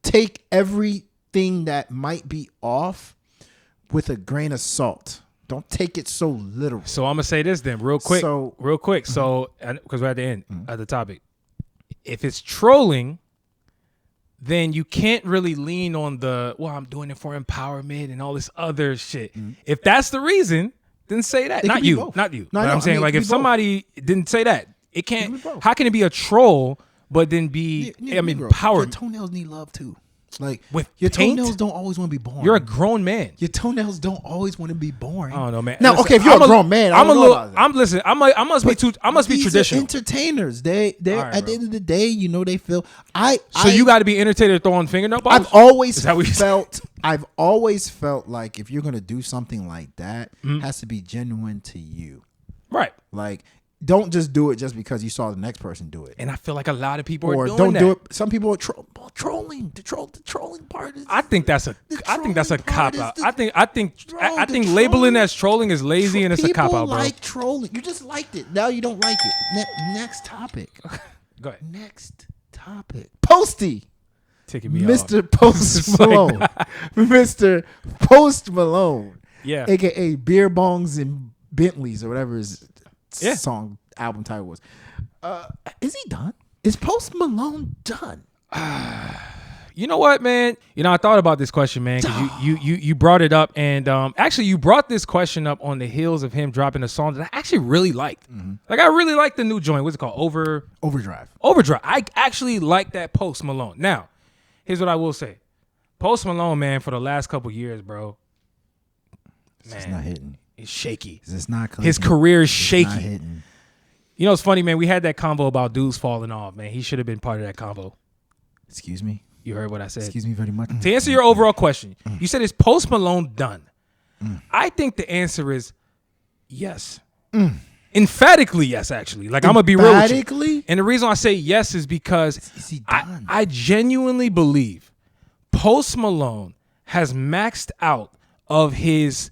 take everything that might be off with a grain of salt. Don't take it so literal. So I'm going to say this then real quick. So, because we're at the end of the topic. If it's trolling, then you can't really lean on I'm doing it for empowerment and all this other shit. If that's the reason, then say that. Not you. But I'm saying, like, if somebody didn't say that, it can't. How can it be a troll, but then be, empowered? Your toenails need love too. Like, with your paint? toenails don't always want to be boring. You're a grown man. Your toenails don't always want to be boring. I don't know, man. Now, listen, okay, if you're a grown man, I must be traditional. Entertainers. They're right, at the end of the day, they feel. You got to be entertained throwing fingernail balls? I've always felt like if you're gonna do something like that, it has to be genuine to you. Right. Like, don't just do it just because you saw the next person do it. And I feel like a lot of people are doing don't that. do it. Some people are trolling. The trolling part is. I think that's a cop out. I think labeling as trolling is lazy and it's a cop out, bro. People like trolling. You just liked it. Now you don't like it. Next topic. Go ahead. Next topic. Posty. Taking me Mr. off. Post Malone. Mr. Post Malone. Yeah. AKA Beer Bongs and Bentleys or whatever his song album title was. Is he done? Is Post Malone done? You know what, man? I thought about this question, man, because you brought it up, and actually you brought this question up on the heels of him dropping a song that I actually really liked. Like, I really liked the new joint. What's it called? Overdrive. I actually like that Post Malone. Now, here's what I will say. Post Malone, man, for the last couple years, bro. Man, it's not hitting. It's shaky. It's not clicking. His career is shaky. Not hitting. It's funny, man. We had that convo about dudes falling off, man. He should have been part of that convo. Excuse me? You heard what I said. Excuse me very much. To answer your overall question, you said, is Post Malone done? I think the answer is yes. Emphatically yes, actually. Like, I'm going to be real with you. And the reason I say yes is because is he done? I genuinely believe Post Malone has maxed out of his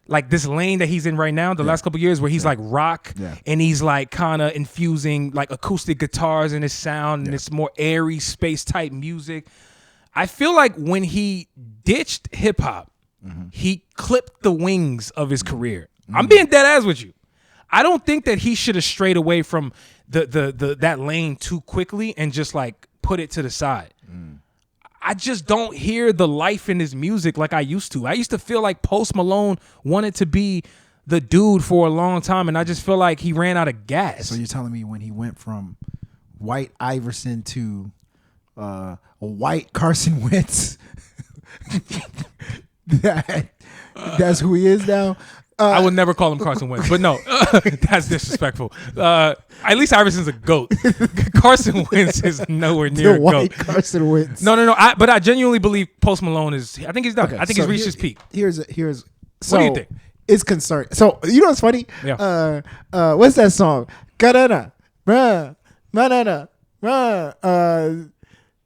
like this lane that he's in right now, the last couple of years, where he's like rock and he's like kind of infusing like acoustic guitars in his sound and it's more airy space type music. I feel like when he ditched hip hop, he clipped the wings of his career. I'm being dead ass with you. I don't think that he should have strayed away from that lane too quickly and just like put it to the side. I just don't hear the life in his music like I used to. I used to feel like Post Malone wanted to be the dude for a long time, and I just feel like he ran out of gas. So you're telling me when he went from white Iverson to a white Carson Wentz, that's who he is now? I would never call him Carson Wentz, but no, that's disrespectful. At least Iverson's a GOAT. Carson Wentz is nowhere near the white GOAT. Carson Wentz. No. But I genuinely believe Post Malone is. I think he's done. Okay, I think he's reached his peak. Here's. What do you think? It's concerning. So you know what's funny? Yeah. What's that song? Banana, banana,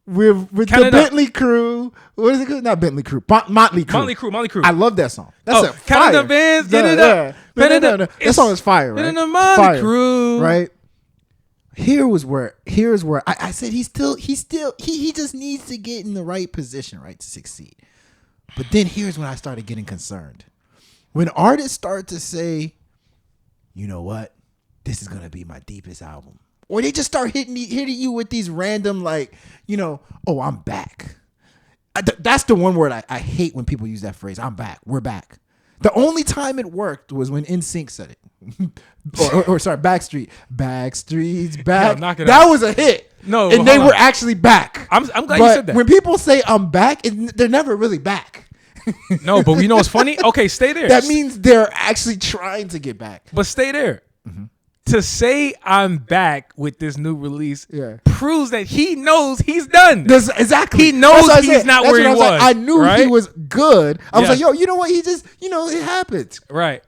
with the Bentley crew. What is it called? Not Bentley crew. Motley crew. Motley crew. I love that song. That's a Canada fire. Vans, get it up. That song is fire, right? In the Motley crew, right? Here's where I said he just needs to get in the right position, right, to succeed. But then here's when I started getting concerned. When artists start to say, you know what, this is gonna be my deepest album, or they just start hitting you with these random like, oh, I'm back. That's the one word I hate when people use that phrase. I'm back. We're back. The only time it worked was when NSYNC said it. or sorry, Backstreet's back. Yeah, that was a hit. No, and they were actually back. I'm glad you said that. When people say I'm back, they're never really back. No, but you know what's funny? Okay, stay there. That means they're actually trying to get back. But stay there. Mm-hmm. To say I'm back with this new release proves that he knows he's done. Exactly. He knows he's not where he was. I knew right? he was good. I was like, yo, you know what? He just, it happens. Right.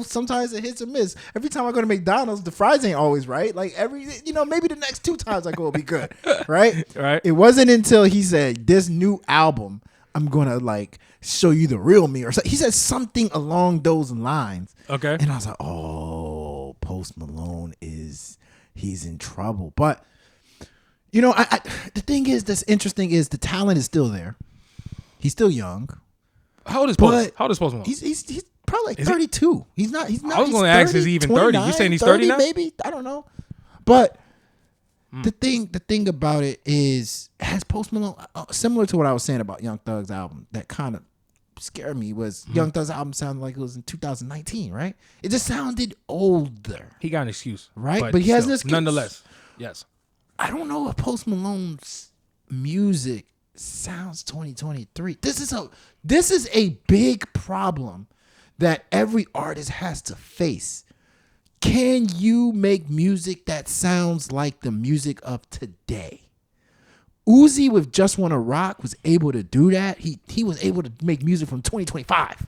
Sometimes it hits or miss. Every time I go to McDonald's, the fries ain't always right. Like maybe the next 2 times I go will be good. Right? Right. It wasn't until he said, this new album, I'm going to show you the real me. Or so. He said something along those lines. Okay. And I was like, oh, Post Malone he's in trouble. But, the thing is that's interesting is the talent is still there. He's still young. How old is Post Malone? He's probably 32. He's not. I was going to ask, is he even 30? You saying he's 30 now? Maybe. I don't know. But the thing about it is, has Post Malone, similar to what I was saying about Young Thug's album, that kind of scared me was Young Thug's album sounded like it was in 2019, right? It just sounded older. He got an excuse, right? But he has an excuse. Nonetheless, yes. I don't know if Post Malone's music sounds 2023. This is a big problem that every artist has to face. Can you make music that sounds like the music of today? Uzi with Just Wanna Rock was able to do that. He was able to make music from 2025.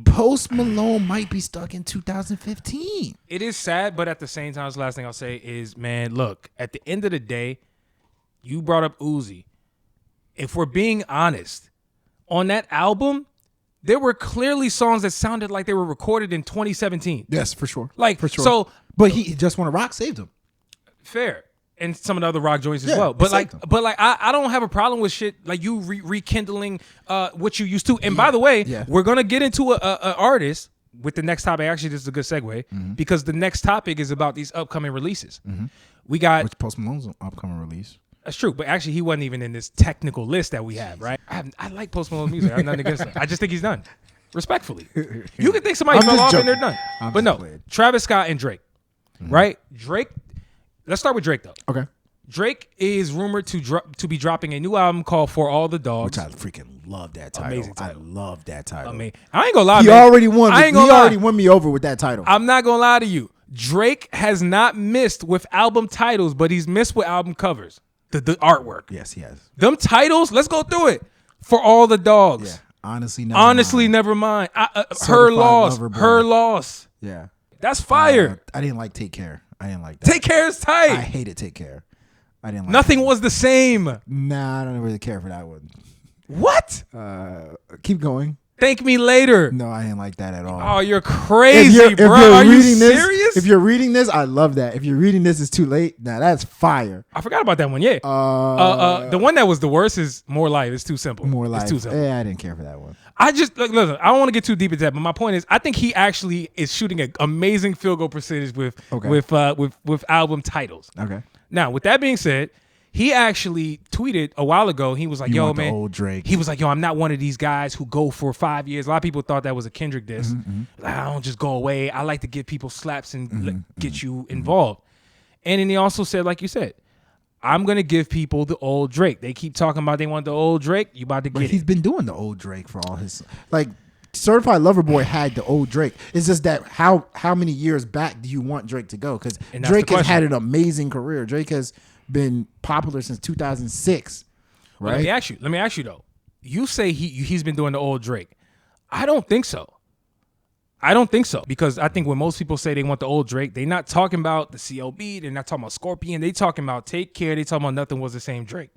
Post Malone might be stuck in 2015. It is sad, but at the same time, the last thing I'll say is, man, look, at the end of the day, you brought up Uzi. If we're being honest, on that album, there were clearly songs that sounded like they were recorded in 2017. Yes, for sure. For sure. So, but he Just Wanna Rock saved him. Fair. And some of the other rock joints as well. But I don't have a problem with shit like you rekindling what you used to. And by the way, we're going to get into a artist with the next topic. Actually, this is a good segue because the next topic is about these upcoming releases. We got... Which Post Malone's upcoming release. That's true. But actually, he wasn't even in this technical list that we have, right? I like Post Malone music. I have nothing against him. I just think he's done. Respectfully. You can think somebody fell off and they're done. But no, Travis Scott and Drake, right? Drake... Let's start with Drake, though. Okay. Drake is rumored to be dropping a new album called For All the Dogs. Which I freaking love that title. Amazing title. I love that title. I mean, I ain't gonna lie, He man. already won. He already won me over with that title. I'm not gonna lie to you. Drake has not missed with album titles, but he's missed with album covers. The artwork. Yes, he has. Them titles, let's go through it. For All the Dogs. Yeah. Honestly, never mind. Her loss. Yeah. That's fire. I didn't like Take Care. I didn't like that. Take Care is tight. I hated Take Care. I didn't like Nothing was the same. Nah, I don't really care for that one. What? Keep going. Thank Me Later. No, I didn't like that at all. Oh, you're crazy, bro. Are you serious? If you're reading this, I love that. If you're reading this, it's too late. Nah, that's fire. I forgot about that one. Yeah. The one that was the worst is More Life. It's too simple. More Life. It's too simple. Yeah, I didn't care for that one. I just listen. I don't want to get too deep into that, but my point is, I think he actually is shooting an amazing field goal percentage with album titles. Okay. Now, with that being said, he actually tweeted a while ago. He was like, "Yo, man." Old Drake. He was like, "Yo, I'm not one of these guys who go for 5 years." A lot of people thought that was a Kendrick diss. Like, I don't just go away. I like to give people slaps and get you involved. And then he also said, like you said, I'm gonna give people the old Drake. They keep talking about they want the old Drake. You about to get it. He's been doing the old Drake for all his Certified Lover Boy had the old Drake. It's just that how many years back do you want Drake to go? Because Drake has had an amazing career. Drake has been popular since 2006. Right? Well, let me ask you though. You say he's been doing the old Drake. I don't think so. Because I think when most people say they want the old Drake, they're not talking about the CLB. They're not talking about Scorpion. They talking about Take Care. They talking about Nothing Was the Same Drake.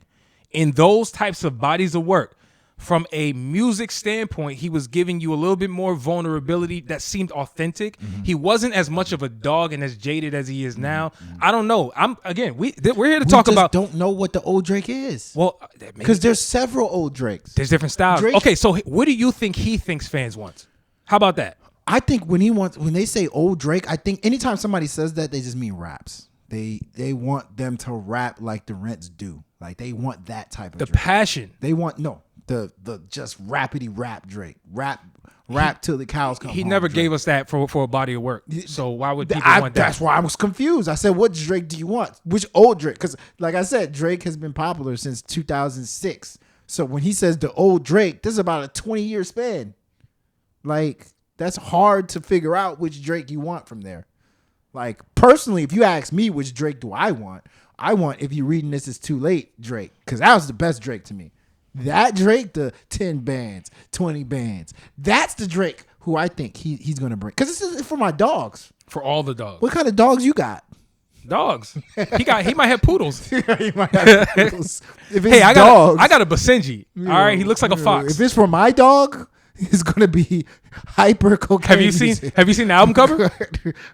In those types of bodies of work, from a music standpoint, he was giving you a little bit more vulnerability that seemed authentic. He wasn't as much of a dog and as jaded as he is now. I don't know. We're here to talk about. Don't know what the old Drake is. Well, because there's several old Drakes. There's different styles. Okay, so what do you think he thinks fans want? How about that? I think when they say old Drake, I think anytime somebody says that, they just mean raps. They want them to rap like the Rents do. Like they want that type of the Drake. passion. They want the just rapidy rap Drake. Rap till the cows come home. He never Drake. gave us that for a body of work. So why would people want that? That's why I was confused. I said, what Drake do you want? Which old Drake? Because like I said, Drake has been popular since 2006. So when he says the old Drake, this is about a 20-year span. Like, that's hard to figure out which Drake you want from there. Like, personally, if you ask me which Drake do I want, if you're reading this, it's too late, Drake. Because that was the best Drake to me. That Drake, the 10 bands, 20 bands, that's the Drake who I think he's going to bring. Because this is for my dogs. For all the dogs. What kind of dogs you got? Dogs. He might have poodles. He might have poodles. If it's I dogs, got a Basenji. All right, he looks like a fox. If it's for my dog, it's going to be hyper cocaine. Have you seen the album cover?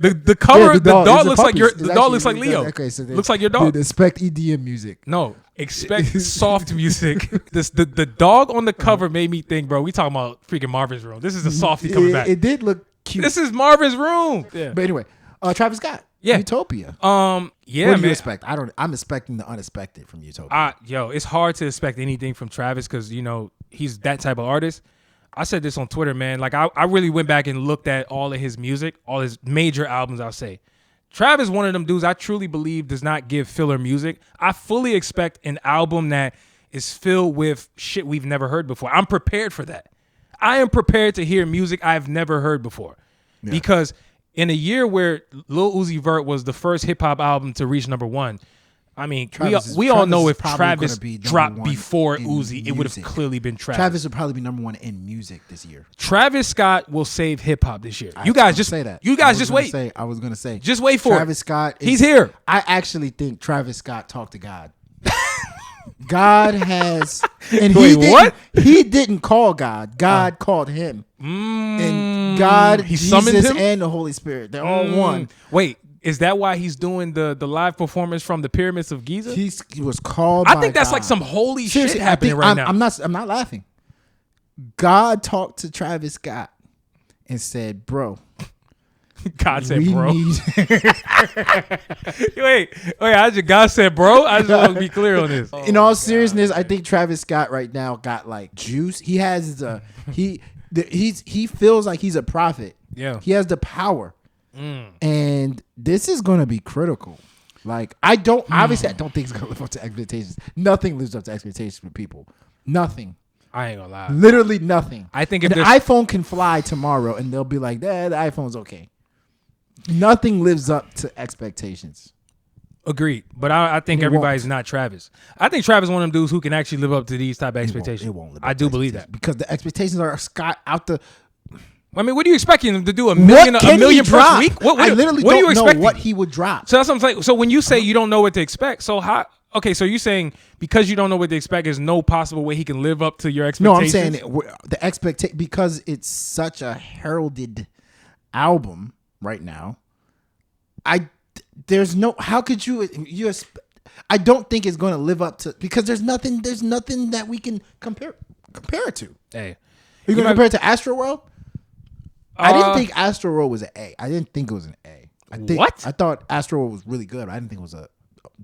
The cover, Yeah, the dog looks like puppies. the dog looks like Leo. Okay, so looks like your dog. Dude, expect EDM music. No, expect soft music. The dog on the cover made me think, bro, we talking about freaking Marvin's Room. This is a softie coming back. It did look cute. This is Marvin's Room. Yeah. But anyway, Travis Scott. Yeah. Utopia. Yeah, What do you man. expect? I'm expecting the unexpected from Utopia. It's hard to expect anything from Travis because, he's that type of artist. I said this on Twitter, man. Like, I really went back and looked at all of his music, all his major albums, I'll say. Travis, one of them dudes I truly believe does not give filler music. I fully expect an album that is filled with shit we've never heard before. I'm prepared for that. I am prepared to hear music I've never heard before. Yeah. Because in a year where Lil Uzi Vert was the first hip-hop album to reach number one, I mean, we all know if Travis dropped before Uzi, it would have clearly been Travis. Travis would probably be number one in music this year. Travis Scott will save hip-hop this year. You guys just say that. You guys just wait. I was going to say. Just wait for Travis Scott. He's here. I actually think Travis Scott talked to God. God has, and he didn't call God. God called him, and God, summoned Jesus, him, and the Holy Spirit. They're all one. Wait, is that why he's doing the live performance from the pyramids of Giza? He was called. I think by that's God. like some holy Seriously, shit happening right now. I'm not laughing. God talked to Travis Scott and said, "Bro." God said, bro. wait. God said, bro. I just want to be clear on this. In all seriousness, I think Travis Scott right now got like juice. He has he feels like he's a prophet. Yeah, he has the power, and this is going to be critical. Like I don't think it's going to live up to expectations. Nothing lives up to expectations for people. Nothing. I ain't gonna lie. Literally nothing. I think if the iPhone can fly tomorrow, and they'll be like, the iPhone's okay. Nothing lives up to expectations. Agreed. But I think everybody's not Travis. I think Travis is one of them dudes who can actually live up to these type of expectations. It won't live up I to do believe that. Because the expectations are Scott out the... I mean, what are you expecting him to do? A million per week? I literally don't know what he would drop. So that's what I'm saying. So when you say you don't know what to expect, so how... Okay, so you're saying because you don't know what to expect, there's no possible way he can live up to your expectations? No, I'm saying the expectation... Because it's such a heralded album right now, there's no... How could you... I don't think it's going to live up to... Because there's nothing that we can compare it to. Hey. Are you going to compare it to Astroworld? I didn't think Astroworld was an A. I didn't think it was an A. What? I thought Astroworld was really good. I didn't think it was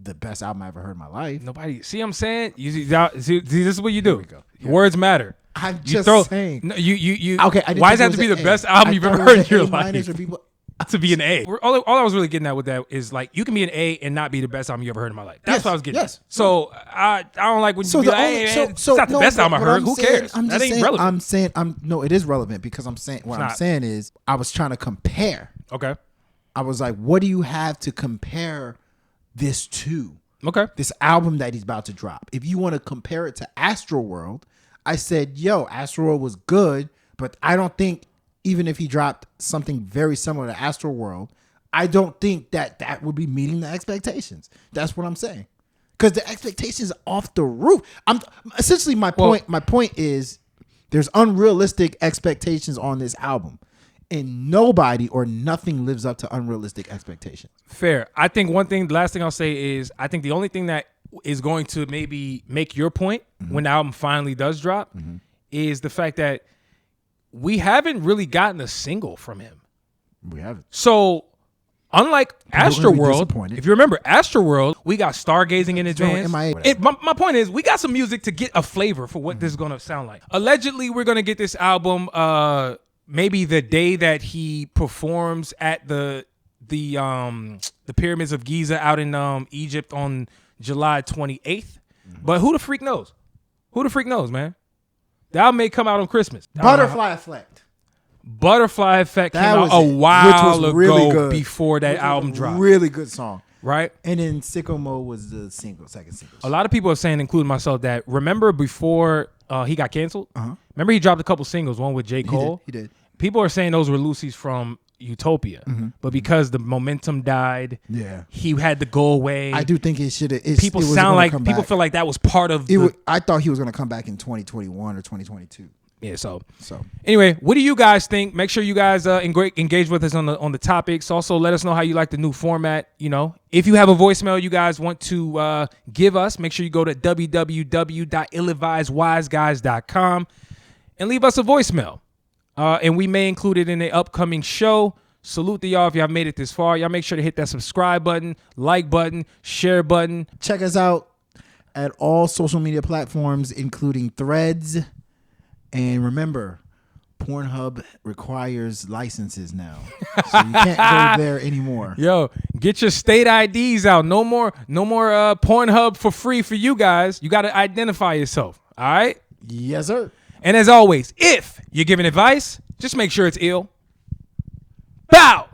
the best album I ever heard in my life. Nobody... See what I'm saying? See, this is what you do. Here we go. Yeah. Words matter. I'm just saying. No, you okay, why does it have to be the best album you've ever heard in your life? To be an A. All I was really getting at with that is like you can be an A and not be the best album you ever heard in my life. That's what I was getting at. So I don't like when you be like, hey, it's not the best album I heard. Who cares? That ain't relevant. No, it is relevant because I'm saying I'm saying is I was trying to compare. Okay. I was like, what do you have to compare this to? Okay. This album that he's about to drop. If you want to compare it to Astroworld, I said, Astroworld was good, but I don't think even if he dropped something very similar to Astroworld, I don't think that would be meeting the expectations. That's what I'm saying. Because the expectations are off the roof. Essentially my point. My point is there's unrealistic expectations on this album, and nobody or nothing lives up to unrealistic expectations. Fair. I think the last thing I'll say is I think the only thing that is going to maybe make your point when the album finally does drop is the fact that we haven't really gotten a single from him. We haven't. So Unlike gonna be Astroworld, disappointed. if you remember Astroworld, we got stargazing in advance. MIA. My point is, we got some music to get a flavor for what this is gonna sound like. Allegedly, we're gonna get this album maybe the day that he performs at the pyramids of Giza out in Egypt on July 28th. But who the freak knows? Who the freak knows, man? The album may come out on Christmas. Butterfly Effect. Butterfly Effect came That out was a it, while which was really ago good. before that Which was album a dropped. Really good song. Right? And then Sicko Mode was the second single. A lot of people are saying, including myself, that remember before he got canceled? Remember he dropped a couple singles, one with J. Cole? He did. People are saying those were Lucy's from Utopia. But because the momentum died, he had to go away. I do think it should have. People feel like that was part of I thought he was going to come back in 2021 or 2022. Yeah, so anyway, what do you guys think? Make sure you guys engage with us on the topics. Also, let us know how you like the new format. You know, if you have a voicemail you guys want to give us, make sure you go to www.illadvisedwiseguys.com and leave us a voicemail. And we may include it in the upcoming show. Salute to y'all if y'all made it this far. Y'all make sure to hit that subscribe button, like button, share button. Check us out at all social media platforms, including Threads. And remember, Pornhub requires licenses now, so you can't go there anymore. Yo, get your state IDs out. No more Pornhub for free for you guys. You got to identify yourself. All right? Yes, sir. And as always, if you're giving advice, just make sure it's ill. Bow.